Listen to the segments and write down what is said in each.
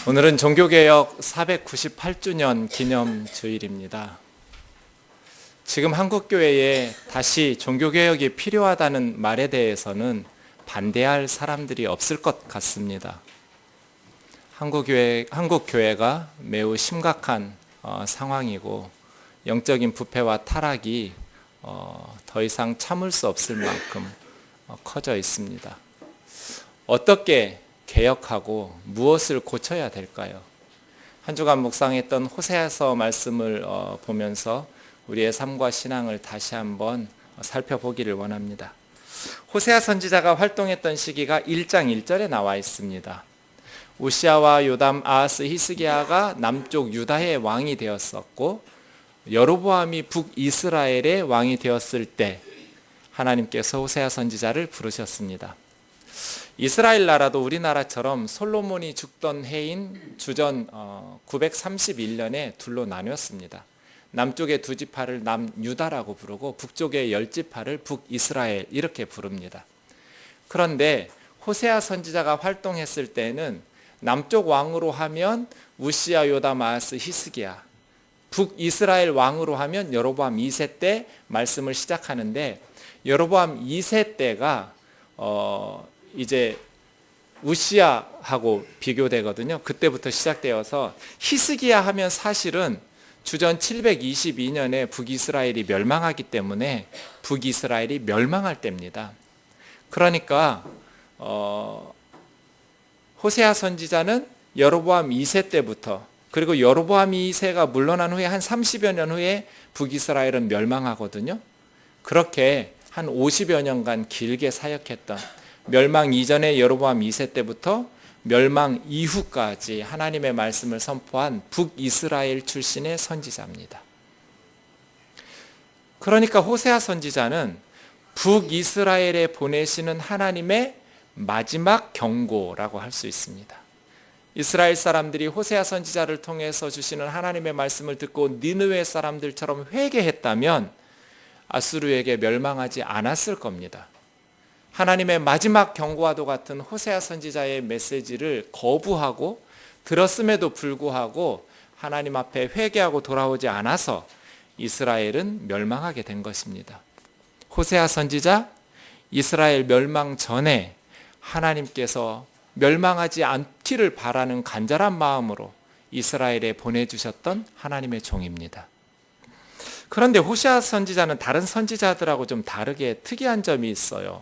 오늘은 종교개혁 498주년 기념 주일입니다. 지금 한국교회에 다시 종교개혁이 필요하다는 말에 대해서는 반대할 사람들이 없을 것 같습니다. 한국교회가 매우 심각한 상황이고 영적인 부패와 타락이 더 이상 참을 수 없을 만큼 커져 있습니다. 어떻게 개혁하고 무엇을 고쳐야 될까요? 한 주간 묵상했던 호세아서 말씀을 보면서 우리의 삶과 신앙을 다시 한번 살펴보기를 원합니다. 호세아 선지자가 활동했던 시기가 1장 1절에 나와 있습니다. 우시아와 요담, 아하스, 히스기야가 남쪽 유다의 왕이 되었었고 여로보암이 북이스라엘의 왕이 되었을 때 하나님께서 호세아 선지자를 부르셨습니다. 이스라엘 나라도 우리나라처럼 솔로몬이 죽던 해인 주전 931년에 둘로 나뉘었습니다. 남쪽의 두 지파를 남유다라고 부르고 북쪽의 10지파를 북이스라엘 이렇게 부릅니다. 그런데 호세아 선지자가 활동했을 때는 남쪽 왕으로 하면 우시아, 요담, 아하스, 히스기야, 북이스라엘 왕으로 하면 여로보암 2세 때 말씀을 시작하는데 여로보암 2세 때가 이제 우시아하고 비교되거든요. 그때부터 시작되어서 히스기야 하면 사실은 주전 722년에 북이스라엘이 멸망하기 때문에 북이스라엘이 멸망할 때입니다. 그러니까 호세아 선지자는 여로보암 2세 때부터, 그리고 여로보암 2세가 물러난 후에 한 30여 년 후에 북이스라엘은 멸망하거든요. 그렇게 한 50여 년간 길게 사역했던, 멸망 이전의 여로보암 2세 때부터 멸망 이후까지 하나님의 말씀을 선포한 북이스라엘 출신의 선지자입니다. 그러니까 호세아 선지자는 북이스라엘에 보내시는 하나님의 마지막 경고라고 할 수 있습니다. 이스라엘 사람들이 호세아 선지자를 통해서 주시는 하나님의 말씀을 듣고 니느웨 사람들처럼 회개했다면 아수르에게 멸망하지 않았을 겁니다. 하나님의 마지막 경고와도 같은 호세아 선지자의 메시지를 거부하고 들었음에도 불구하고 하나님 앞에 회개하고 돌아오지 않아서 이스라엘은 멸망하게 된 것입니다. 호세아 선지자, 이스라엘 멸망 전에 하나님께서 멸망하지 않기를 바라는 간절한 마음으로 이스라엘에 보내주셨던 하나님의 종입니다. 그런데 호세아 선지자는 다른 선지자들하고 좀 다르게 특이한 점이 있어요.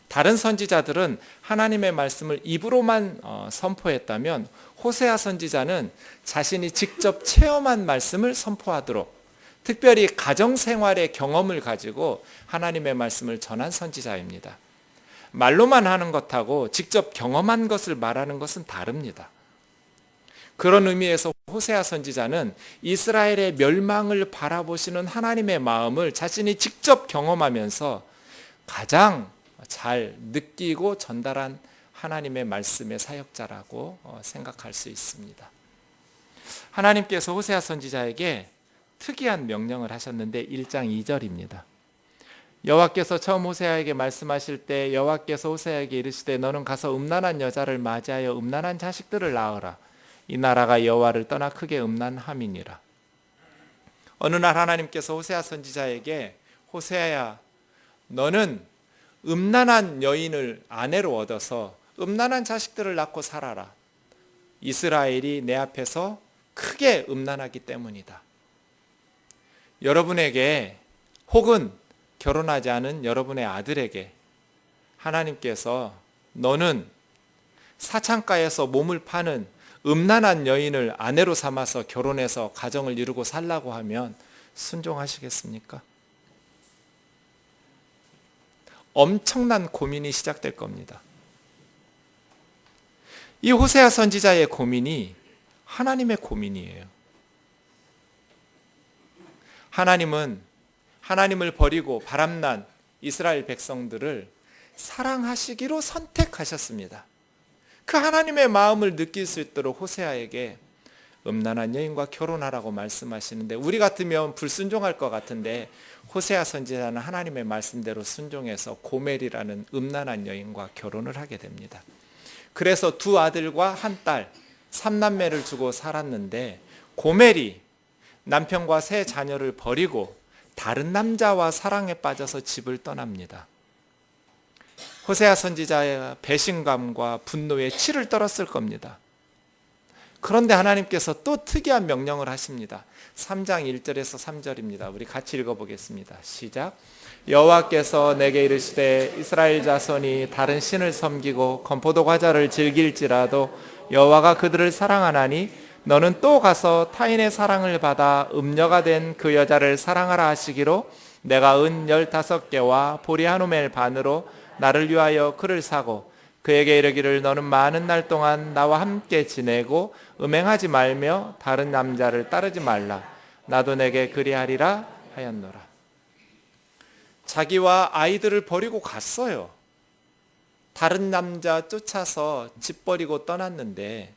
다른 선지자들은 하나님의 말씀을 입으로만 선포했다면 호세아 선지자는 자신이 직접 체험한 말씀을 선포하도록, 특별히 가정생활의 경험을 가지고 하나님의 말씀을 전한 선지자입니다. 말로만 하는 것하고 직접 경험한 것을 말하는 것은 다릅니다. 그런 의미에서 호세아 선지자는 이스라엘의 멸망을 바라보시는 하나님의 마음을 자신이 직접 경험하면서 가장 잘 느끼고 전달한 하나님의 말씀의 사역자라고 생각할 수 있습니다. 하나님께서 호세아 선지자에게 특이한 명령을 하셨는데 1장 2절입니다. 여호와께서 처음 호세아에게 말씀하실 때 여호와께서 호세아에게 이르시되 너는 가서 음란한 여자를 맞이하여 음란한 자식들을 낳으라. 이 나라가 여호와를 떠나 크게 음란함이니라. 어느 날 하나님께서 호세아 선지자에게 호세아야, 너는 음란한 여인을 아내로 얻어서 음란한 자식들을 낳고 살아라. 이스라엘이 내 앞에서 크게 음란하기 때문이다. 여러분에게 혹은 결혼하지 않은 여러분의 아들에게 하나님께서 너는 사창가에서 몸을 파는 음란한 여인을 아내로 삼아서 결혼해서 가정을 이루고 살라고 하면 순종하시겠습니까? 엄청난 고민이 시작될 겁니다. 이 호세아 선지자의 고민이 하나님의 고민이에요. 하나님은 하나님을 버리고 바람난 이스라엘 백성들을 사랑하시기로 선택하셨습니다. 그 하나님의 마음을 느낄 수 있도록 호세아에게 음란한 여인과 결혼하라고 말씀하시는데, 우리 같으면 불순종할 것 같은데 호세아 선지자는 하나님의 말씀대로 순종해서 고멜이라는 음란한 여인과 결혼을 하게 됩니다. 그래서 두 아들과 한 딸, 3남매를 두고 살았는데 고멜이 남편과 세 자녀를 버리고 다른 남자와 사랑에 빠져서 집을 떠납니다. 호세아 선지자의 배신감과 분노에 치를 떨었을 겁니다. 그런데 하나님께서 또 특이한 명령을 하십니다. 3장 1절에서 3절입니다. 우리 같이 읽어보겠습니다. 시작. 여호와께서 내게 이르시되 이스라엘 자손이 다른 신을 섬기고 건포도 과자를 즐길지라도 여호와가 그들을 사랑하나니 너는 또 가서 타인의 사랑을 받아 음녀가 된 그 여자를 사랑하라 하시기로 내가 은 15개와 보리 한 오멜 반으로 나를 위하여 그를 사고 그에게 이르기를 너는 많은 날 동안 나와 함께 지내고 음행하지 말며 다른 남자를 따르지 말라. 나도 내게 그리하리라 하였노라. 자기와 아이들을 버리고 갔어요. 다른 남자 쫓아서 집 버리고 떠났는데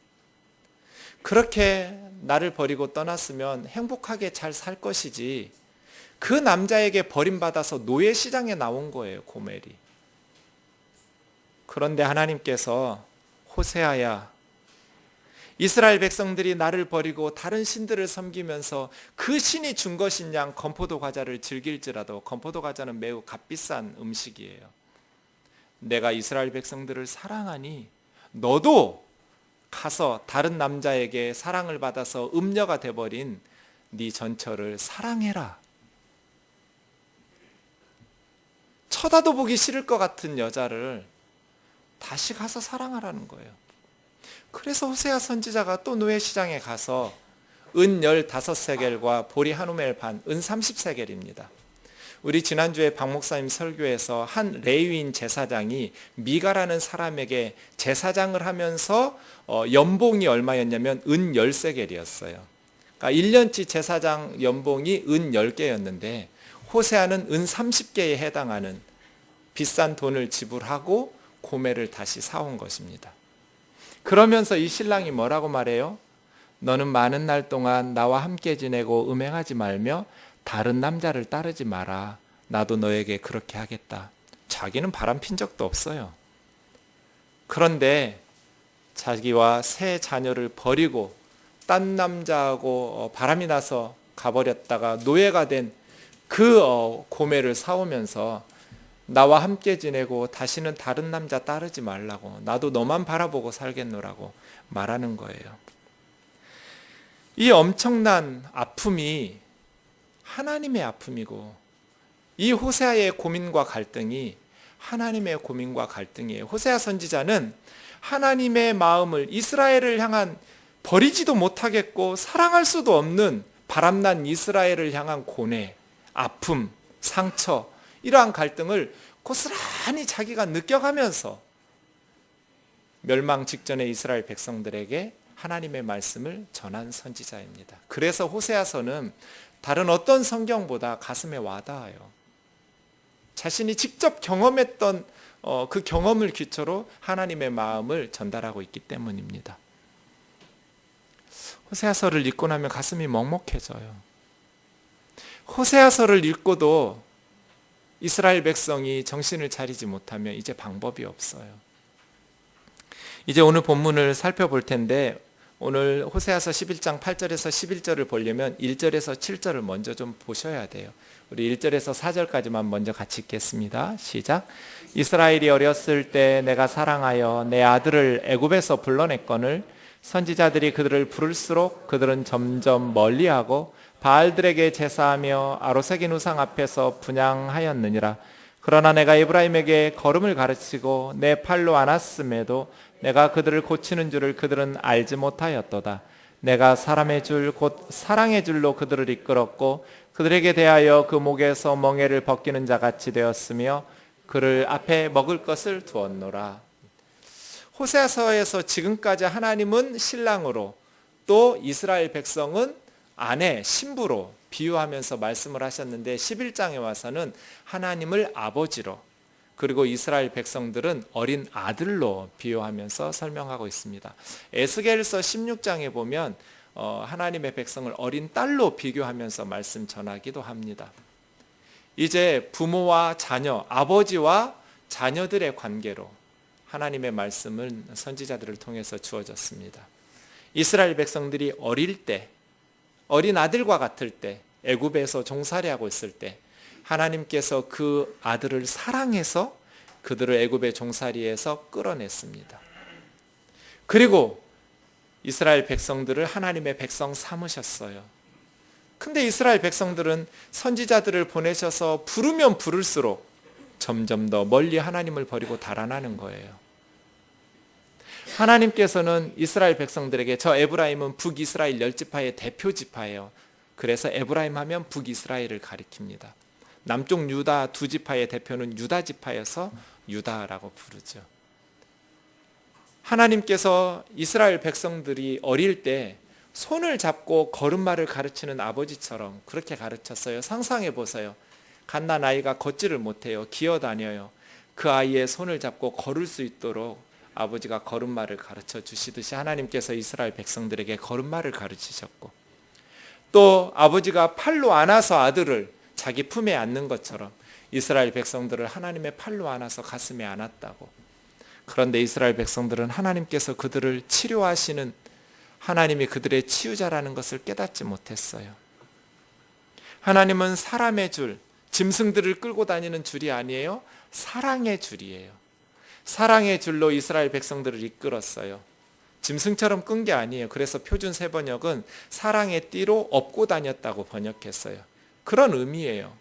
그렇게 나를 버리고 떠났으면 행복하게 잘 살 것이지 그 남자에게 버림받아서 노예 시장에 나온 거예요, 고멜이. 그런데 하나님께서 호세아야, 이스라엘 백성들이 나를 버리고 다른 신들을 섬기면서 그 신이 준 것인 양 건포도 과자를 즐길지라도, 건포도 과자는 매우 값비싼 음식이에요. 내가 이스라엘 백성들을 사랑하니 너도 가서 다른 남자에게 사랑을 받아서 음녀가 돼버린 네 전처를 사랑해라. 쳐다도 보기 싫을 것 같은 여자를 다시 가서 사랑하라는 거예요. 그래서 호세아 선지자가 또 노예시장에 가서 은 15세겔과 보리 한 오멜 반, 은 30세겔입니다. 우리 지난주에 박 목사님 설교에서 한 레위인 제사장이 미가라는 사람에게 제사장을 하면서 연봉이 얼마였냐면 은 10세겔이었어요. 그러니까 1년치 제사장 연봉이 은 10개였는데 호세아는 은 30개에 해당하는 비싼 돈을 지불하고 고멜을 다시 사온 것입니다. 그러면서 이 신랑이 뭐라고 말해요? 너는 많은 날 동안 나와 함께 지내고 음행하지 말며 다른 남자를 따르지 마라. 나도 너에게 그렇게 하겠다. 자기는 바람핀 적도 없어요. 그런데 자기와 세 자녀를 버리고 딴 남자하고 바람이 나서 가버렸다가 노예가 된 그 고멜을 사오면서 나와 함께 지내고 다시는 다른 남자 따르지 말라고, 나도 너만 바라보고 살겠노라고 말하는 거예요. 이 엄청난 아픔이 하나님의 아픔이고 이 호세아의 고민과 갈등이 하나님의 고민과 갈등이에요. 호세아 선지자는 하나님의 마음을 이스라엘을 향한 버리지도 못하겠고 사랑할 수도 없는 바람난 이스라엘을 향한 고뇌, 아픔, 상처, 이러한 갈등을 고스란히 자기가 느껴가면서 멸망 직전의 이스라엘 백성들에게 하나님의 말씀을 전한 선지자입니다. 그래서 호세아서는 다른 어떤 성경보다 가슴에 와닿아요. 자신이 직접 경험했던 그 경험을 기초로 하나님의 마음을 전달하고 있기 때문입니다. 호세아서를 읽고 나면 가슴이 먹먹해져요. 호세아서를 읽고도 이스라엘 백성이 정신을 차리지 못하면 이제 방법이 없어요. 이제 오늘 본문을 살펴볼 텐데 오늘 호세아서 11장 8절에서 11절을 보려면 1절에서 7절을 먼저 좀 보셔야 돼요. 우리 1절에서 4절까지만 먼저 같이 읽겠습니다. 시작. 이스라엘이 어렸을 때 내가 사랑하여 내 아들을 애굽에서 불러냈거늘 선지자들이 그들을 부를수록 그들은 점점 멀리하고 바알들에게 제사하며 아로새긴 우상 앞에서 분향하였느니라. 그러나 내가 에브라임에게 걸음을 가르치고 내 팔로 안았음에도 내가 그들을 고치는 줄을 그들은 알지 못하였도다. 내가 사람의 줄 곧 사랑의 줄로 그들을 이끌었고 그들에게 대하여 그 목에서 멍에를 벗기는 자같이 되었으며 그를 앞에 먹을 것을 두었노라. 호세아서에서 지금까지 하나님은 신랑으로 또 이스라엘 백성은 아내, 신부로 비유하면서 말씀을 하셨는데 11장에 와서는 하나님을 아버지로 그리고 이스라엘 백성들은 어린 아들로 비유하면서 설명하고 있습니다. 에스겔서 16장에 보면 하나님의 백성을 어린 딸로 비교하면서 말씀 전하기도 합니다. 이제 부모와 자녀, 아버지와 자녀들의 관계로 하나님의 말씀은 선지자들을 통해서 주어졌습니다. 이스라엘 백성들이 어릴 때, 어린 아들과 같을 때, 애굽에서 종살이하고 있을 때 하나님께서 그 아들을 사랑해서 그들을 애굽의 종살이에서 끌어냈습니다. 그리고 이스라엘 백성들을 하나님의 백성 삼으셨어요. 근데 이스라엘 백성들은 선지자들을 보내셔서 부르면 부를수록 점점 더 멀리 하나님을 버리고 달아나는 거예요. 하나님께서는 이스라엘 백성들에게 저 에브라임은 북이스라엘 10지파의 대표 지파예요. 그래서 에브라임 하면 북이스라엘을 가리킵니다. 남쪽 유다 2지파의 대표는 유다 지파여서 유다라고 부르죠. 하나님께서 이스라엘 백성들이 어릴 때 손을 잡고 걸음마를 가르치는 아버지처럼 그렇게 가르쳤어요. 상상해 보세요. 갓난 아이가 걷지를 못해요. 기어다녀요. 그 아이의 손을 잡고 걸을 수 있도록 아버지가 걸음마를 가르쳐 주시듯이 하나님께서 이스라엘 백성들에게 걸음마를 가르치셨고, 또 아버지가 팔로 안아서 아들을 자기 품에 안는 것처럼 이스라엘 백성들을 하나님의 팔로 안아서 가슴에 안았다고. 그런데 이스라엘 백성들은 하나님께서 그들을 치료하시는, 하나님이 그들의 치유자라는 것을 깨닫지 못했어요. 하나님은 사람의 줄, 짐승들을 끌고 다니는 줄이 아니에요. 사랑의 줄이에요. 사랑의 줄로 이스라엘 백성들을 이끌었어요. 짐승처럼 끈 게 아니에요. 그래서 표준 세번역은 사랑의 띠로 업고 다녔다고 번역했어요. 그런 의미예요.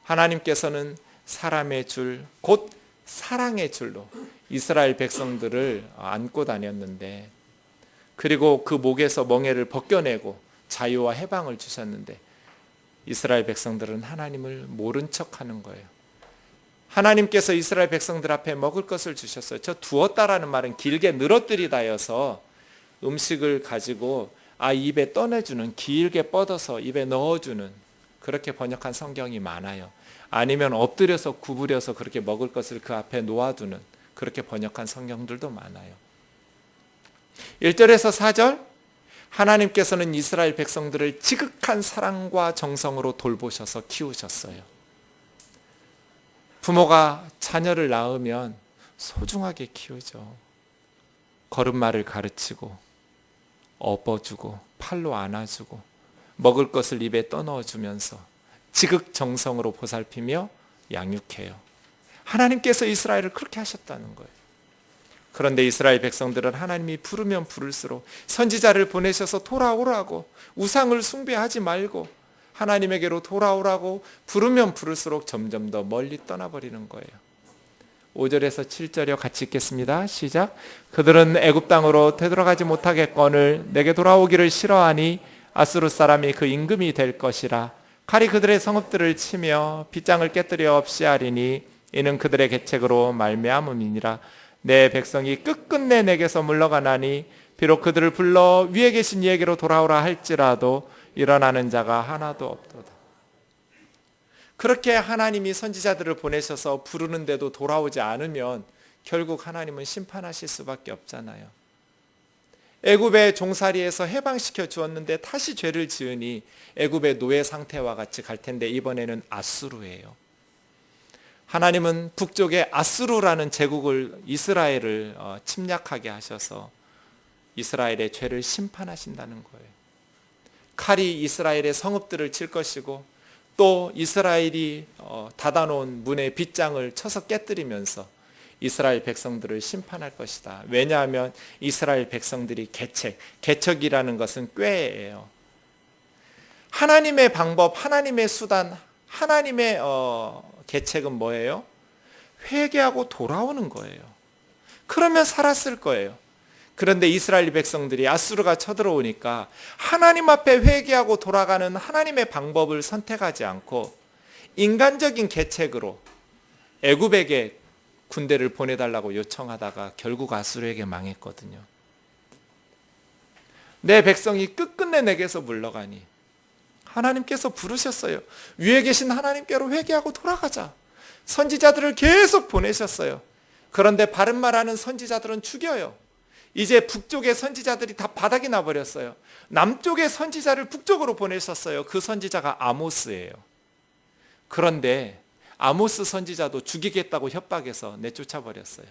하나님께서는 사람의 줄, 곧 사랑의 줄로 이스라엘 백성들을 안고 다녔는데, 그리고 그 목에서 멍에를 벗겨내고 자유와 해방을 주셨는데 이스라엘 백성들은 하나님을 모른 척하는 거예요. 하나님께서 이스라엘 백성들 앞에 먹을 것을 주셨어요. 저 두었다라는 말은 길게 늘어뜨리다여서 음식을 가지고 입에 떠내주는, 길게 뻗어서 입에 넣어주는, 그렇게 번역한 성경이 많아요. 아니면 엎드려서 구부려서 그렇게 먹을 것을 그 앞에 놓아두는, 그렇게 번역한 성경들도 많아요. 1절에서 4절, 하나님께서는 이스라엘 백성들을 지극한 사랑과 정성으로 돌보셔서 키우셨어요. 부모가 자녀를 낳으면 소중하게 키우죠. 걸음마를 가르치고 업어주고 팔로 안아주고 먹을 것을 입에 떠넣어주면서 지극정성으로 보살피며 양육해요. 하나님께서 이스라엘을 그렇게 하셨다는 거예요. 그런데 이스라엘 백성들은 하나님이 부르면 부를수록 선지자를 보내셔서 돌아오라고, 우상을 숭배하지 말고 하나님에게로 돌아오라고 부르면 부를수록 점점 더 멀리 떠나버리는 거예요. 5절에서 7절이요. 같이 읽겠습니다. 시작. 그들은 애굽 땅으로 되돌아가지 못하겠거늘 내게 돌아오기를 싫어하니 아수르 사람이 그 임금이 될 것이라. 칼이 그들의 성읍들을 치며 빗장을 깨뜨려 없이 하리니 이는 그들의 계책으로 말미암음이니라. 내 백성이 끝끝내 내게서 물러가나니 비록 그들을 불러 위에 계신 이에게로 돌아오라 할지라도 일어나는 자가 하나도 없도다. 그렇게 하나님이 선지자들을 보내셔서 부르는데도 돌아오지 않으면 결국 하나님은 심판하실 수밖에 없잖아요. 애굽의 종살이에서 해방시켜 주었는데 다시 죄를 지으니 애굽의 노예 상태와 같이 갈 텐데 이번에는 아수르예요. 하나님은 북쪽에 아수르라는 제국을, 이스라엘을 침략하게 하셔서 이스라엘의 죄를 심판하신다는 거예요. 칼이 이스라엘의 성읍들을 칠 것이고 또 이스라엘이 닫아놓은 문의 빗장을 쳐서 깨뜨리면서 이스라엘 백성들을 심판할 것이다. 왜냐하면 이스라엘 백성들이 개척이라는 것은 꾀예요. 하나님의 방법, 하나님의 수단, 하나님의 계책은 뭐예요? 회개하고 돌아오는 거예요. 그러면 살았을 거예요. 그런데 이스라엘 백성들이 아수르가 쳐들어오니까 하나님 앞에 회개하고 돌아가는 하나님의 방법을 선택하지 않고 인간적인 계책으로 애굽에게 군대를 보내달라고 요청하다가 결국 아수르에게 망했거든요. 내 백성이 끝끝내 내게서 물러가니 하나님께서 부르셨어요. 위에 계신 하나님께로 회개하고 돌아가자. 선지자들을 계속 보내셨어요. 그런데 바른 말하는 선지자들은 죽여요. 이제 북쪽의 선지자들이 다 바닥이 나버렸어요. 남쪽의 선지자를 북쪽으로 보내셨어요. 그 선지자가 아모스예요. 그런데 아모스 선지자도 죽이겠다고 협박해서 내쫓아버렸어요.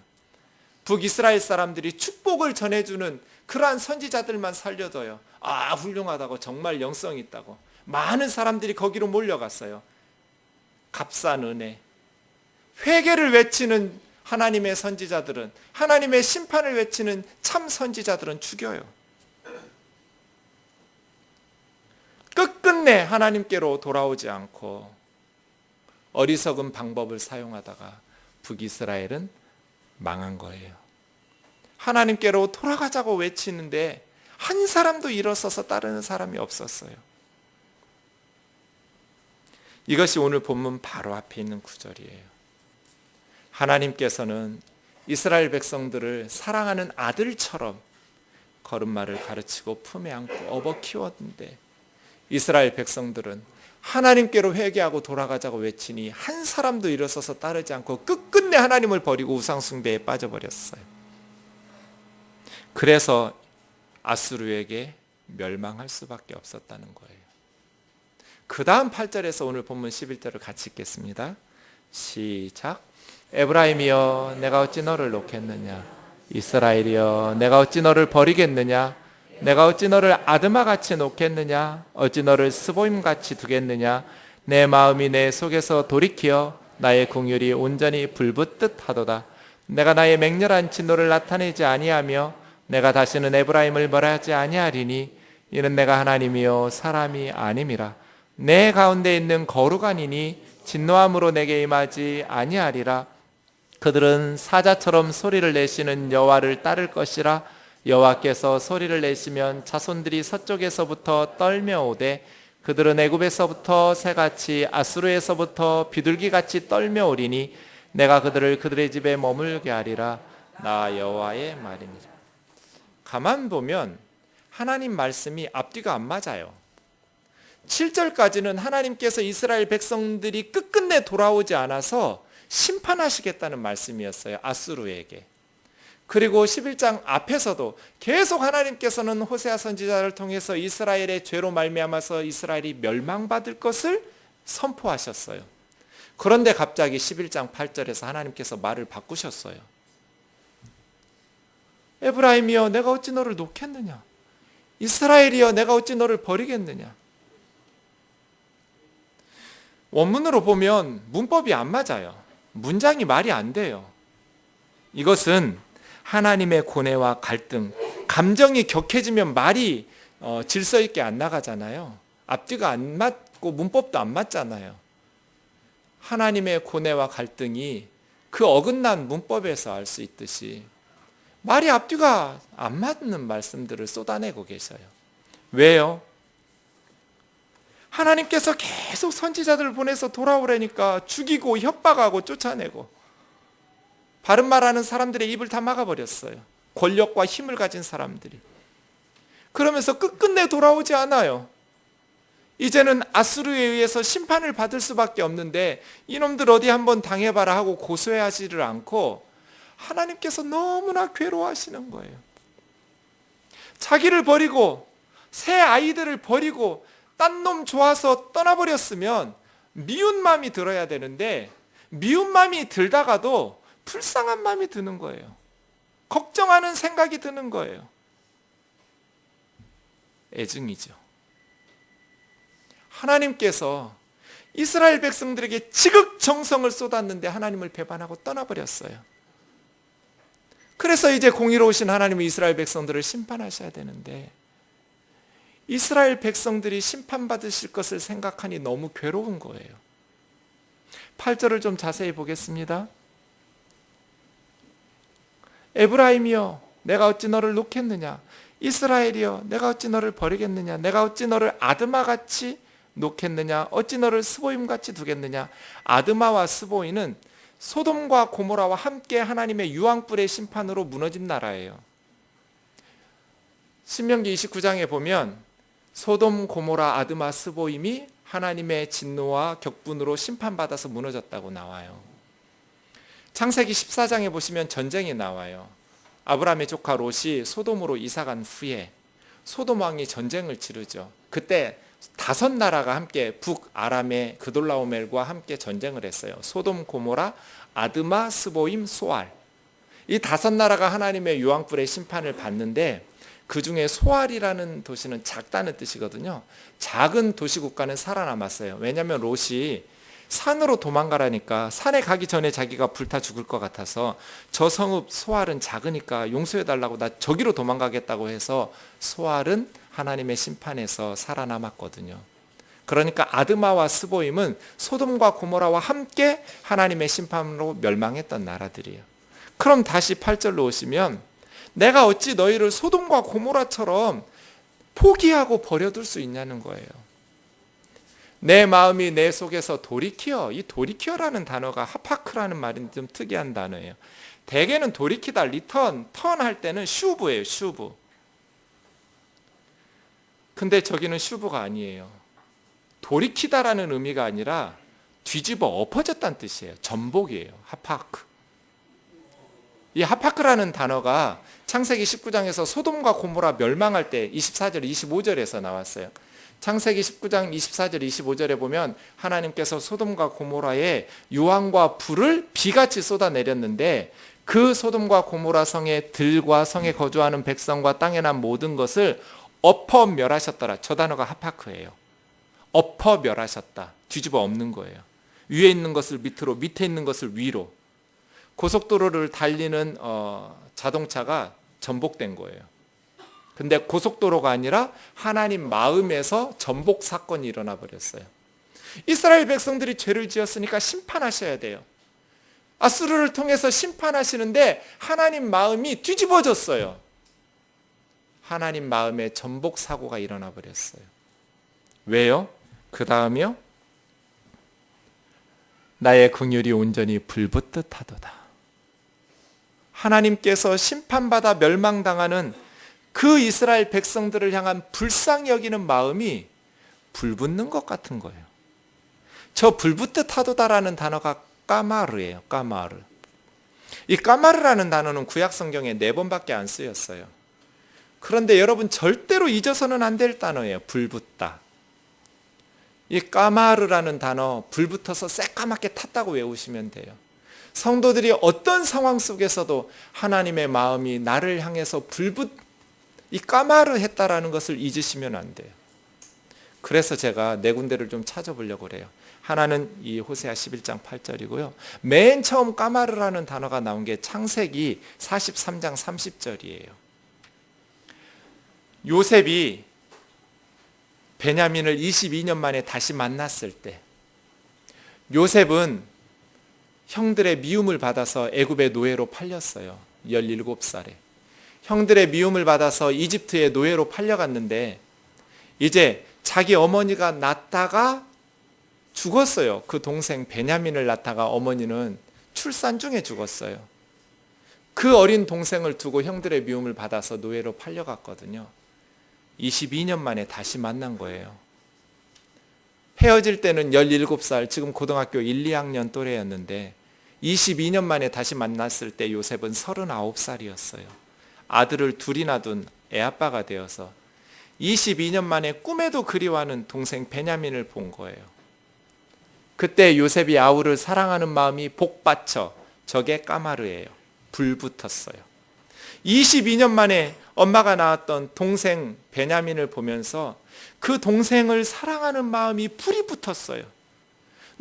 북이스라엘 사람들이 축복을 전해주는 그러한 선지자들만 살려둬요. 아, 훌륭하다고, 정말 영성이 있다고. 많은 사람들이 거기로 몰려갔어요. 값싼 은혜. 회개를 외치는 하나님의 선지자들은, 하나님의 심판을 외치는 참 선지자들은 죽여요. 끝끝내 하나님께로 돌아오지 않고 어리석은 방법을 사용하다가 북이스라엘은 망한 거예요. 하나님께로 돌아가자고 외치는데 한 사람도 일어서서 따르는 사람이 없었어요. 이것이 오늘 본문 바로 앞에 있는 구절이에요. 하나님께서는 이스라엘 백성들을 사랑하는 아들처럼 걸음마를 가르치고 품에 안고 업어 키웠는데 이스라엘 백성들은 하나님께로 회개하고 돌아가자고 외치니 한 사람도 일어서서 따르지 않고 끝끝내 하나님을 버리고 우상숭배에 빠져버렸어요. 그래서 아수르에게 멸망할 수밖에 없었다는 거예요. 그 다음 8절에서 오늘 본문 11절을 같이 읽겠습니다. 시작. 에브라임이여 내가 어찌 너를 놓겠느냐, 이스라엘이여 내가 어찌 너를 버리겠느냐, 내가 어찌 너를 아드마같이 놓겠느냐, 어찌 너를 스보임같이 두겠느냐. 내 마음이 내 속에서 돌이키어 나의 긍휼이 온전히 불붙듯 하도다. 내가 나의 맹렬한 진노를 나타내지 아니하며 내가 다시는 에브라임을 벌하지 아니하리니 이는 내가 하나님이요 사람이 아님이라. 내 가운데 있는 거룩하니니 진노함으로 내게 임하지 아니하리라. 그들은 사자처럼 소리를 내시는 여호와를 따를 것이라. 여호와께서 소리를 내시면 자손들이 서쪽에서부터 떨며 오되 그들은 애굽에서부터 새같이 아수르에서부터 비둘기같이 떨며 오리니 내가 그들을 그들의 집에 머물게 하리라. 나 여호와의 말이니라. 가만 보면 하나님 말씀이 앞뒤가 안 맞아요. 7절까지는 하나님께서 이스라엘 백성들이 끝끝내 돌아오지 않아서 심판하시겠다는 말씀이었어요. 아수르에게. 그리고 11장 앞에서도 계속 하나님께서는 호세아 선지자를 통해서 이스라엘의 죄로 말미암아서 이스라엘이 멸망받을 것을 선포하셨어요. 그런데 갑자기 11장 8절에서 하나님께서 말을 바꾸셨어요. 에브라임이여 내가 어찌 너를 놓겠느냐, 이스라엘이여 내가 어찌 너를 버리겠느냐. 원문으로 보면 문법이 안 맞아요. 문장이 말이 안 돼요. 이것은 하나님의 고뇌와 갈등, 감정이 격해지면 말이 질서 있게 안 나가잖아요. 앞뒤가 안 맞고 문법도 안 맞잖아요. 하나님의 고뇌와 갈등이 그 어긋난 문법에서 알 수 있듯이 말이 앞뒤가 안 맞는 말씀들을 쏟아내고 계셔요. 왜요? 하나님께서 계속 선지자들을 보내서 돌아오라니까 죽이고 협박하고 쫓아내고 바른 말하는 사람들의 입을 다 막아버렸어요. 권력과 힘을 가진 사람들이. 그러면서 끝끝내 돌아오지 않아요. 이제는 아수르에 의해서 심판을 받을 수밖에 없는데 이놈들 어디 한번 당해봐라 하고 고소해하지를 않고 하나님께서 너무나 괴로워하시는 거예요. 자기를 버리고 새 아이들을 버리고 딴 놈 좋아서 떠나버렸으면 미운 마음이 들어야 되는데 미운 마음이 들다가도 불쌍한 마음이 드는 거예요. 걱정하는 생각이 드는 거예요. 애증이죠. 하나님께서 이스라엘 백성들에게 지극정성을 쏟았는데 하나님을 배반하고 떠나버렸어요. 그래서 이제 공의로우신 하나님은 이스라엘 백성들을 심판하셔야 되는데 이스라엘 백성들이 심판받으실 것을 생각하니 너무 괴로운 거예요. 8절을 좀 자세히 보겠습니다. 에브라임이여 내가 어찌 너를 놓겠느냐, 이스라엘이여 내가 어찌 너를 버리겠느냐, 내가 어찌 너를 아드마같이 놓겠느냐, 어찌 너를 스보임같이 두겠느냐. 아드마와 스보임은 소돔과 고모라와 함께 하나님의 유황불의 심판으로 무너진 나라예요. 신명기 29장에 보면 소돔, 고모라, 아드마, 스보임이 하나님의 진노와 격분으로 심판받아서 무너졌다고 나와요. 창세기 14장에 보시면 전쟁이 나와요. 아브라함의 조카 롯이 소돔으로 이사간 후에 소돔 왕이 전쟁을 치르죠. 그때 5나라가 함께 북아람의 그돌라오멜과 함께 전쟁을 했어요. 소돔, 고모라, 아드마, 스보임, 소알. 이 5나라가 하나님의 유황불의 심판을 받는데 그 중에 소알이라는 도시는 작다는 뜻이거든요. 작은 도시 국가는 살아남았어요. 왜냐하면 롯이 산으로 도망가라니까 산에 가기 전에 자기가 불타 죽을 것 같아서 저 성읍 소알은 작으니까 용서해달라고 나 저기로 도망가겠다고 해서 소알은 하나님의 심판에서 살아남았거든요. 그러니까 아드마와 스보임은 소돔과 고모라와 함께 하나님의 심판으로 멸망했던 나라들이에요. 그럼 다시 8절로 오시면 내가 어찌 너희를 소돔과 고모라처럼 포기하고 버려둘 수 있냐는 거예요. 내 마음이 내 속에서 돌이키어. 이 돌이키어라는 단어가 하파크라는 말이 좀 특이한 단어예요. 대개는 돌이키다, 리턴, 턴할 때는 슈브예요. 슈브. 근데 저기는 슈브가 아니에요. 돌이키다라는 의미가 아니라 뒤집어 엎어졌다는 뜻이에요. 전복이에요. 하파크. 이 하파크라는 단어가 창세기 19장에서 소돔과 고모라 멸망할 때 24절, 25절에서 나왔어요. 창세기 19장 24절, 25절에 보면 하나님께서 소돔과 고모라에 유황과 불을 비같이 쏟아내렸는데 그 소돔과 고모라 성의 들과 성에 거주하는 백성과 땅에 난 모든 것을 엎어 멸하셨더라. 저 단어가 하파크예요. 엎어 멸하셨다. 뒤집어 엎는 거예요. 위에 있는 것을 밑으로, 밑에 있는 것을 위로. 고속도로를 달리는 자동차가 전복된 거예요. 근데 고속도로가 아니라 하나님 마음에서 전복 사건이 일어나 버렸어요. 이스라엘 백성들이 죄를 지었으니까 심판하셔야 돼요. 아수르를 통해서 심판하시는데 하나님 마음이 뒤집어졌어요. 하나님 마음에 전복 사고가 일어나 버렸어요. 왜요? 그 다음이요. 나의 긍휼이 온전히 불붙듯 하도다. 하나님께서 심판받아 멸망당하는 그 이스라엘 백성들을 향한 불쌍히 여기는 마음이 불붙는 것 같은 거예요. 저 불붙듯 하도다라는 단어가 까마르예요. 까마르. 이 까마르라는 단어는 구약 성경에 4번밖에 안 쓰였어요. 그런데 여러분 절대로 잊어서는 안 될 단어예요. 불붙다. 이 까마르라는 단어 불붙어서 새까맣게 탔다고 외우시면 돼요. 성도들이 어떤 상황 속에서도 하나님의 마음이 나를 향해서 이 까마르 했다라는 것을 잊으시면 안 돼요. 그래서 제가 4군데를 좀 찾아보려고 그래요. 하나는 이 호세아 11장 8절이고요. 맨 처음 까마르라는 단어가 나온 게 창세기 43장 30절이에요. 요셉이 베냐민을 22년 만에 다시 만났을 때 요셉은 형들의 미움을 받아서 애굽의 노예로 팔렸어요. 17살에. 형들의 미움을 받아서 이집트의 노예로 팔려갔는데 이제 자기 어머니가 낳다가 죽었어요. 그 동생 베냐민을 낳다가 어머니는 출산 중에 죽었어요. 그 어린 동생을 두고 형들의 미움을 받아서 노예로 팔려갔거든요. 22년 만에 다시 만난 거예요. 헤어질 때는 17살, 지금 고등학교 1, 2학년 또래였는데 22년 만에 다시 만났을 때 요셉은 39살이었어요. 아들을 둘이나 둔 애아빠가 되어서 22년 만에 꿈에도 그리워하는 동생 베냐민을 본 거예요. 그때 요셉이 아우를 사랑하는 마음이 복받쳐 저게 까마르예요. 불붙었어요. 22년 만에 엄마가 낳았던 동생 베냐민을 보면서 그 동생을 사랑하는 마음이 불이 붙었어요.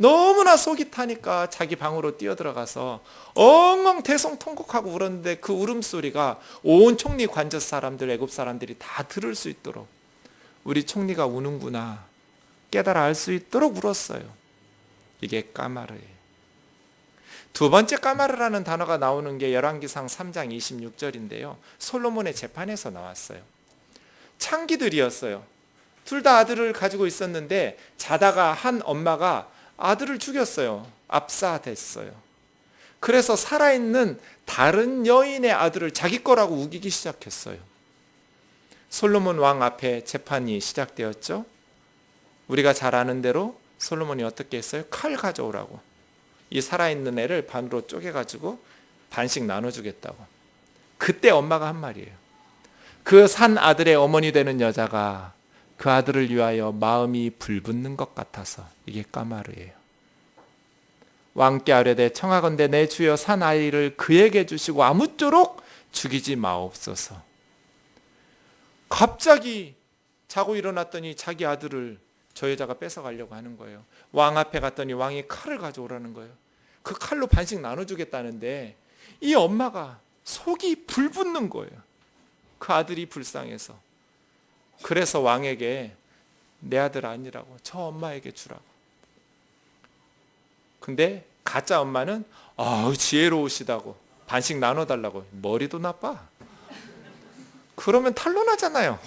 너무나 속이 타니까 자기 방으로 뛰어들어가서 엉엉 대성통곡하고 울었는데 그 울음소리가 온 총리 관저 사람들, 애굽 사람들이 다 들을 수 있도록 우리 총리가 우는구나 깨달아 알 수 있도록 울었어요. 이게 까마르예요. 두 번째 까마르라는 단어가 나오는 게 열왕기상 3장 26절인데요. 솔로몬의 재판에서 나왔어요. 창기들이었어요. 둘 다 아들을 가지고 있었는데 자다가 한 엄마가 아들을 죽였어요. 압사됐어요. 그래서 살아있는 다른 여인의 아들을 자기 거라고 우기기 시작했어요. 솔로몬 왕 앞에 재판이 시작되었죠. 우리가 잘 아는 대로 솔로몬이 어떻게 했어요? 칼 가져오라고. 이 살아있는 애를 반으로 쪼개가지고 반씩 나눠주겠다고. 그때 엄마가 한 말이에요. 그 산 아들의 어머니 되는 여자가 그 아들을 위하여 마음이 불붙는 것 같아서. 이게 까마르예요. 왕께 아뢰되 청하건대 내 주여 산 아이를 그에게 주시고 아무쪼록 죽이지 마옵소서. 갑자기 자고 일어났더니 자기 아들을 저 여자가 뺏어가려고 하는 거예요. 왕 앞에 갔더니 왕이 칼을 가져오라는 거예요. 그 칼로 반씩 나눠주겠다는데 이 엄마가 속이 불붙는 거예요. 그 아들이 불쌍해서. 그래서 왕에게 내 아들 아니라고, 저 엄마에게 주라고. 근데 가짜 엄마는 지혜로우시다고 반씩 나눠달라고. 머리도 나빠. 그러면 탄론하잖아요.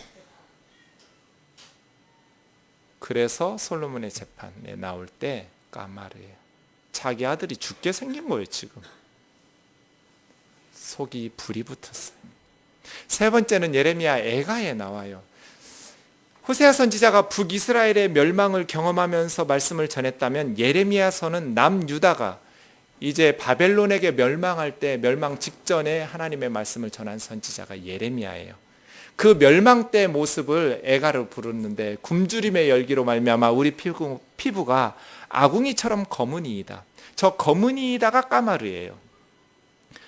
그래서 솔로몬의 재판에 나올 때 까마르예요. 자기 아들이 죽게 생긴 거예요. 지금 속이 불이 붙었어요. 세 번째는 예레미야 애가에 나와요. 호세아 선지자가 북이스라엘의 멸망을 경험하면서 말씀을 전했다면, 예레미야서는 남유다가 이제 바벨론에게 멸망할 때 멸망 직전에 하나님의 말씀을 전한 선지자가 예레미야예요. 그 멸망 때 모습을 애가로 부르는데, 굶주림의 열기로 말미암아 우리 피부가 아궁이처럼 검은이이다. 저 검은이이다가 까마르예요.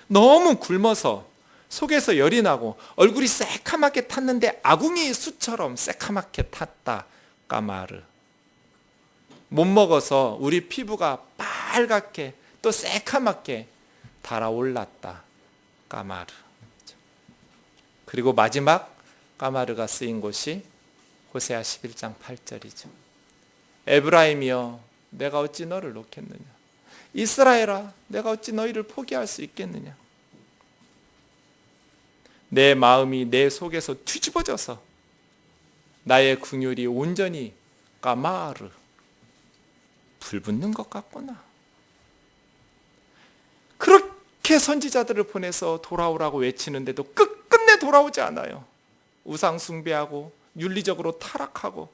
너무 굶어서 속에서 열이 나고 얼굴이 새카맣게 탔는데 아궁이 숯처럼 새카맣게 탔다. 까마르. 못 먹어서 우리 피부가 빨갛게 또 새카맣게 달아올랐다. 까마르. 그리고 마지막 까마르가 쓰인 곳이 호세아 11장 8절이죠. 에브라임이여 내가 어찌 너를 놓겠느냐. 이스라엘아 내가 어찌 너희를 포기할 수 있겠느냐. 내 마음이 내 속에서 뒤집어져서 나의 긍휼이 온전히 까마르 불붙는 것 같구나. 그렇게 선지자들을 보내서 돌아오라고 외치는데도 끝끝내 돌아오지 않아요. 우상 숭배하고 윤리적으로 타락하고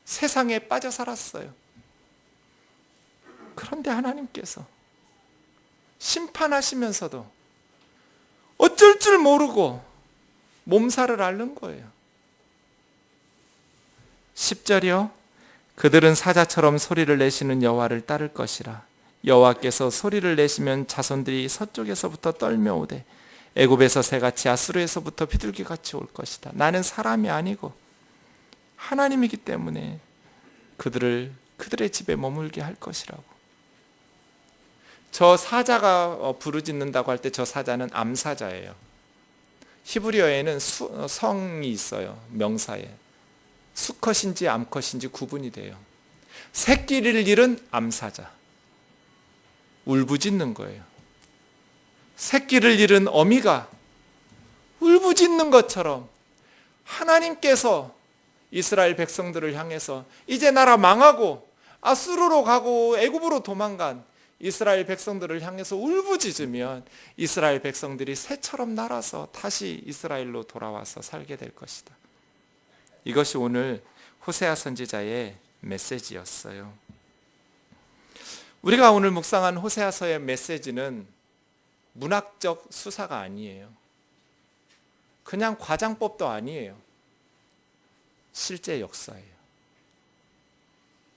세상에 빠져 살았어요. 그런데 하나님께서 심판하시면서도 어쩔 줄 모르고 몸살을 앓는 거예요. 10절이요. 그들은 사자처럼 소리를 내시는 여호와를 따를 것이라. 여호와께서 소리를 내시면 자손들이 서쪽에서부터 떨며오되 애굽에서 새같이 아수르에서부터 비둘기같이 올 것이다. 나는 사람이 아니고 하나님이기 때문에 그들의 집에 머물게 할 것이라고. 저 사자가 부르짖는다고 할 때 저 사자는 암사자예요. 히브리어에는 성이 있어요. 명사에. 수컷인지 암컷인지 구분이 돼요. 새끼를 잃은 암사자. 울부짖는 거예요. 새끼를 잃은 어미가 울부짖는 것처럼 하나님께서 이스라엘 백성들을 향해서 이제 나라 망하고 아수르로 가고 애굽으로 도망간 이스라엘 백성들을 향해서 울부짖으면 이스라엘 백성들이 새처럼 날아서 다시 이스라엘로 돌아와서 살게 될 것이다. 이것이 오늘 호세아 선지자의 메시지였어요. 우리가 오늘 묵상한 호세아서의 메시지는 문학적 수사가 아니에요. 그냥 과장법도 아니에요. 실제 역사예요.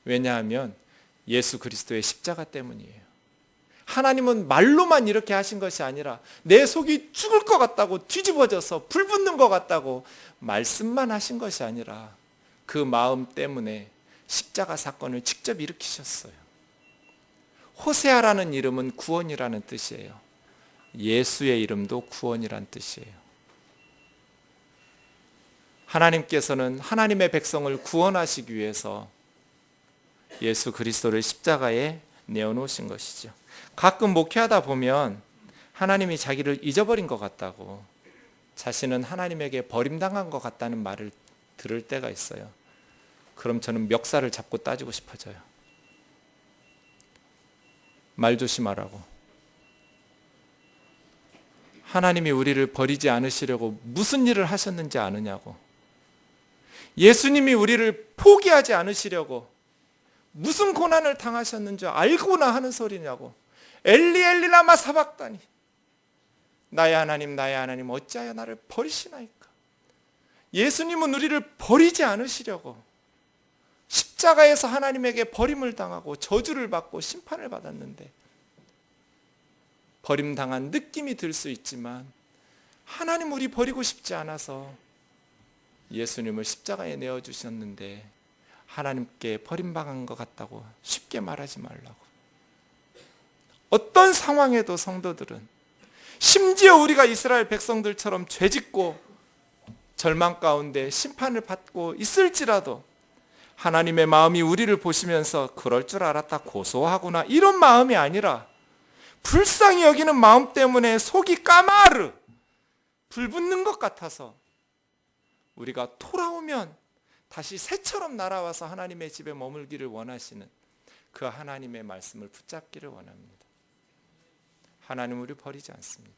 왜냐하면 예수 그리스도의 십자가 때문이에요. 하나님은 말로만 이렇게 하신 것이 아니라 내 속이 죽을 것 같다고 뒤집어져서 불붙는 것 같다고 말씀만 하신 것이 아니라 그 마음 때문에 십자가 사건을 직접 일으키셨어요. 호세아라는 이름은 구원이라는 뜻이에요. 예수의 이름도 구원이란 뜻이에요. 하나님께서는 하나님의 백성을 구원하시기 위해서 예수 그리스도를 십자가에 내어놓으신 것이죠. 가끔 목회하다 보면 하나님이 자기를 잊어버린 것 같다고, 자신은 하나님에게 버림당한 것 같다는 말을 들을 때가 있어요. 그럼 저는 멱살을 잡고 따지고 싶어져요. 말 조심하라고. 하나님이 우리를 버리지 않으시려고 무슨 일을 하셨는지 아느냐고. 예수님이 우리를 포기하지 않으시려고 무슨 고난을 당하셨는지 알고나 하는 소리냐고. 엘리 엘리 라마 사박다니. 나의 하나님 어찌하여 나를 버리시나이까. 예수님은 우리를 버리지 않으시려고 십자가에서 하나님에게 버림을 당하고 저주를 받고 심판을 받았는데, 버림당한 느낌이 들 수 있지만 하나님 우리 버리고 싶지 않아서 예수님을 십자가에 내어주셨는데 하나님께 버림당한 것 같다고 쉽게 말하지 말라고. 어떤 상황에도 성도들은, 심지어 우리가 이스라엘 백성들처럼 죄짓고 절망 가운데 심판을 받고 있을지라도 하나님의 마음이 우리를 보시면서 그럴 줄 알았다, 고소하구나, 이런 마음이 아니라 불쌍히 여기는 마음 때문에 속이 까마르 불붙는 것 같아서 우리가 돌아오면 다시 새처럼 날아와서 하나님의 집에 머물기를 원하시는 그 하나님의 말씀을 붙잡기를 원합니다. 하나님은 우리 버리지 않습니다.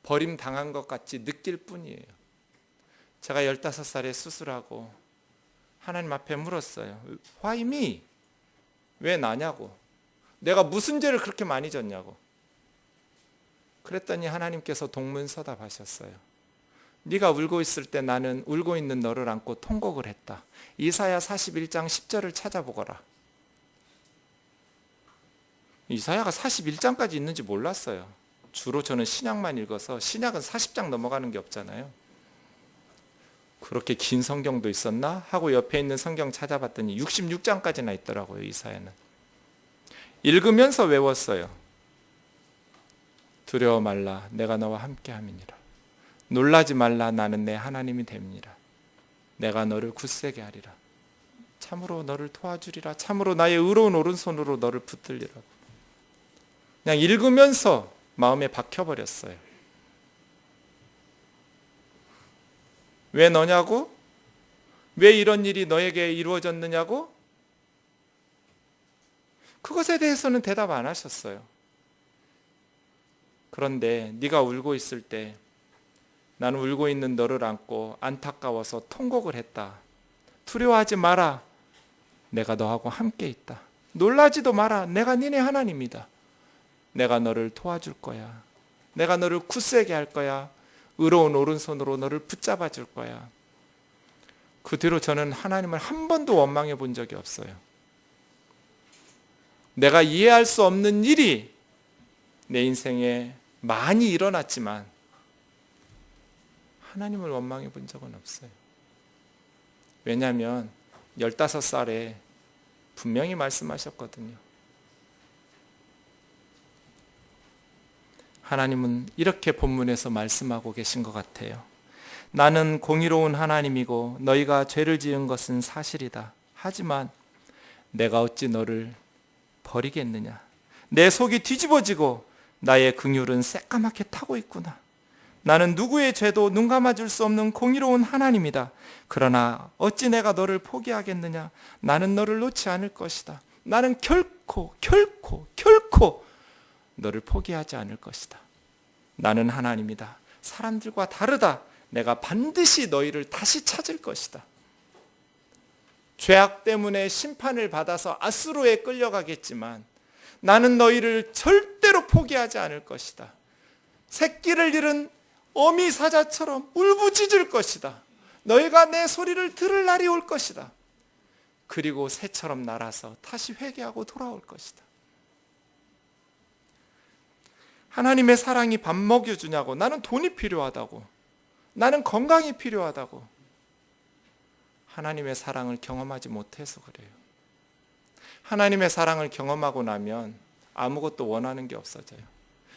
버림당한 것 같이 느낄 뿐이에요. 제가 15살에 수술하고 하나님 앞에 물었어요. Why me? 왜 나냐고. 내가 무슨 죄를 그렇게 많이 졌냐고. 그랬더니 하나님께서 동문서답하셨어요. 네가 울고 있을 때 나는 울고 있는 너를 안고 통곡을 했다. 이사야 41장 10절을 찾아보거라. 이사야가 41장까지 있는지 몰랐어요. 주로 저는 신약만 읽어서, 신약은 40장 넘어가는 게 없잖아요. 그렇게 긴 성경도 있었나 하고 옆에 있는 성경 찾아봤더니 66장까지나 있더라고요. 이사야는. 읽으면서 외웠어요. 두려워 말라, 내가 너와 함께 함이니라. 놀라지 말라, 나는 내 하나님이 됨이니라. 내가 너를 굳세게 하리라. 참으로 너를 도와주리라. 참으로 나의 의로운 오른손으로 너를 붙들리라고. 그냥 읽으면서 마음에 박혀버렸어요. 왜 너냐고? 왜 이런 일이 너에게 이루어졌느냐고? 그것에 대해서는 대답 안 하셨어요. 그런데 네가 울고 있을 때 나는 울고 있는 너를 안고 안타까워서 통곡을 했다. 두려워하지 마라. 내가 너하고 함께 있다. 놀라지도 마라. 내가 니네 하나님이다. 내가 너를 도와줄 거야. 내가 너를 굳세게 할 거야. 의로운 오른손으로 너를 붙잡아 줄 거야. 그 뒤로 저는 하나님을 한 번도 원망해 본 적이 없어요. 내가 이해할 수 없는 일이 내 인생에 많이 일어났지만 하나님을 원망해 본 적은 없어요. 왜냐하면 15살에 분명히 말씀하셨거든요. 하나님은 이렇게 본문에서 말씀하고 계신 것 같아요. 나는 공의로운 하나님이고 너희가 죄를 지은 것은 사실이다. 하지만 내가 어찌 너를 버리겠느냐. 내 속이 뒤집어지고 나의 긍휼은 새까맣게 타고 있구나. 나는 누구의 죄도 눈 감아줄 수 없는 공의로운 하나님이다. 그러나 어찌 내가 너를 포기하겠느냐. 나는 너를 놓지 않을 것이다. 나는 결코 너를 포기하지 않을 것이다. 나는 하나님이다. 사람들과 다르다. 내가 반드시 너희를 다시 찾을 것이다. 죄악 때문에 심판을 받아서 아수르에 끌려가겠지만 나는 너희를 절대로 포기하지 않을 것이다. 새끼를 잃은 어미 사자처럼 울부짖을 것이다. 너희가 내 소리를 들을 날이 올 것이다. 그리고 새처럼 날아서 다시 회개하고 돌아올 것이다. 하나님의 사랑이 밥 먹여주냐고. 나는 돈이 필요하다고. 나는 건강이 필요하다고. 하나님의 사랑을 경험하지 못해서 그래요. 하나님의 사랑을 경험하고 나면 아무것도 원하는 게 없어져요.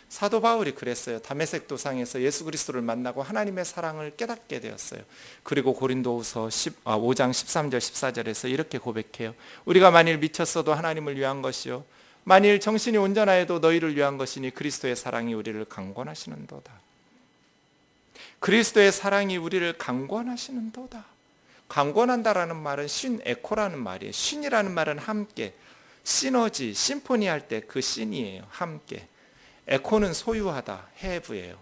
사도 바울이 그랬어요. 다메섹 도상에서 예수 그리스도를 만나고 하나님의 사랑을 깨닫게 되었어요. 그리고 고린도후서 5장 13절 14절에서 이렇게 고백해요. 우리가 만일 미쳤어도 하나님을 위한 것이요 만일 정신이 온전하여도 너희를 위한 것이니 그리스도의 사랑이 우리를 강권하시는도다. 그리스도의 사랑이 우리를 강권하시는도다. 강권한다라는 말은 에코라는 말이에요. 신이라는 말은 함께, 시너지, 심포니 할 때 그 신이에요. 함께. 에코는 소유하다, have예요.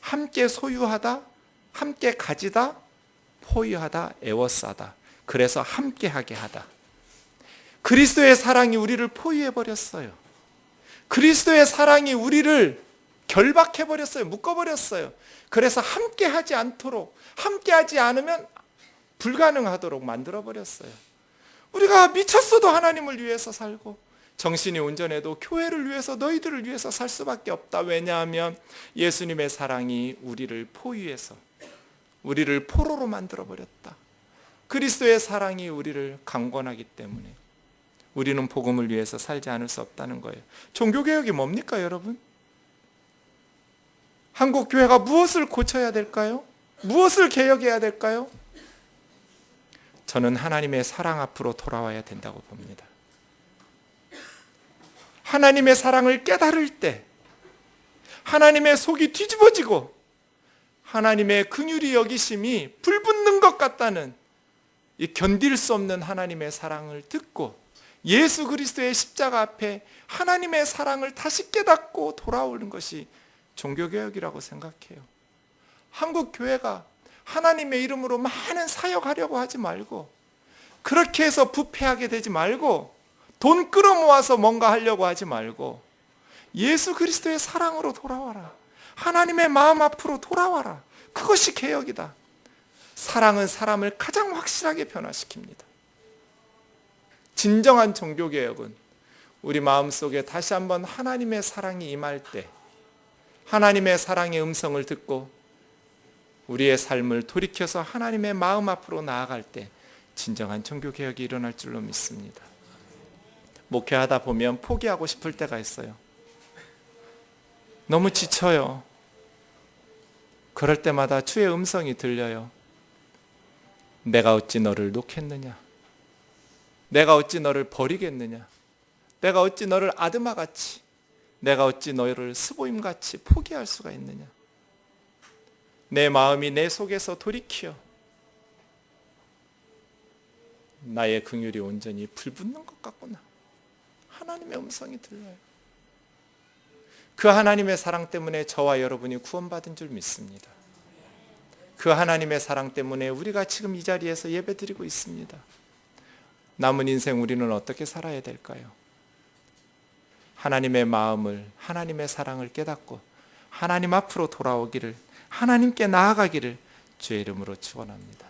함께 소유하다, 함께 가지다, 포유하다, 에워싸다. 그래서 함께하게 하다. 그리스도의 사랑이 우리를 포유해버렸어요. 그리스도의 사랑이 우리를 결박해버렸어요. 묶어버렸어요. 그래서 함께하지 않도록, 함께하지 않으면 불가능하도록 만들어버렸어요. 우리가 미쳤어도 하나님을 위해서 살고 정신이 온전해도 교회를 위해서 너희들을 위해서 살 수밖에 없다. 왜냐하면 예수님의 사랑이 우리를 포유해서 우리를 포로로 만들어버렸다. 그리스도의 사랑이 우리를 강권하기 때문에 우리는 복음을 위해서 살지 않을 수 없다는 거예요. 종교개혁이 뭡니까, 여러분? 한국교회가 무엇을 고쳐야 될까요? 무엇을 개혁해야 될까요? 저는 하나님의 사랑 앞으로 돌아와야 된다고 봅니다. 하나님의 사랑을 깨달을 때 하나님의 속이 뒤집어지고 하나님의 긍휼히 여기심이 불붙는 것 같다는 이 견딜 수 없는 하나님의 사랑을 듣고 예수 그리스도의 십자가 앞에 하나님의 사랑을 다시 깨닫고 돌아오는 것이 종교개혁이라고 생각해요. 한국 교회가 하나님의 이름으로 많은 사역하려고 하지 말고, 그렇게 해서 부패하게 되지 말고, 돈 끌어모아서 뭔가 하려고 하지 말고, 예수 그리스도의 사랑으로 돌아와라. 하나님의 마음 앞으로 돌아와라. 그것이 개혁이다. 사랑은 사람을 가장 확실하게 변화시킵니다. 진정한 종교개혁은 우리 마음속에 다시 한번 하나님의 사랑이 임할 때, 하나님의 사랑의 음성을 듣고 우리의 삶을 돌이켜서 하나님의 마음 앞으로 나아갈 때 진정한 종교개혁이 일어날 줄로 믿습니다. 목회하다 보면 포기하고 싶을 때가 있어요. 너무 지쳐요. 그럴 때마다 주의 음성이 들려요. 내가 어찌 너를 놓겠느냐? 내가 어찌 너를 버리겠느냐? 내가 어찌 너를 아드마같이, 내가 어찌 너를 스보임같이 포기할 수가 있느냐? 내 마음이 내 속에서 돌이키어 나의 긍휼이 온전히 불붙는 것 같구나. 하나님의 음성이 들려요. 그 하나님의 사랑 때문에 저와 여러분이 구원받은 줄 믿습니다. 그 하나님의 사랑 때문에 우리가 지금 이 자리에서 예배드리고 있습니다. 남은 인생 우리는 어떻게 살아야 될까요? 하나님의 마음을, 하나님의 사랑을 깨닫고 하나님 앞으로 돌아오기를, 하나님께 나아가기를 주의 이름으로 축원합니다.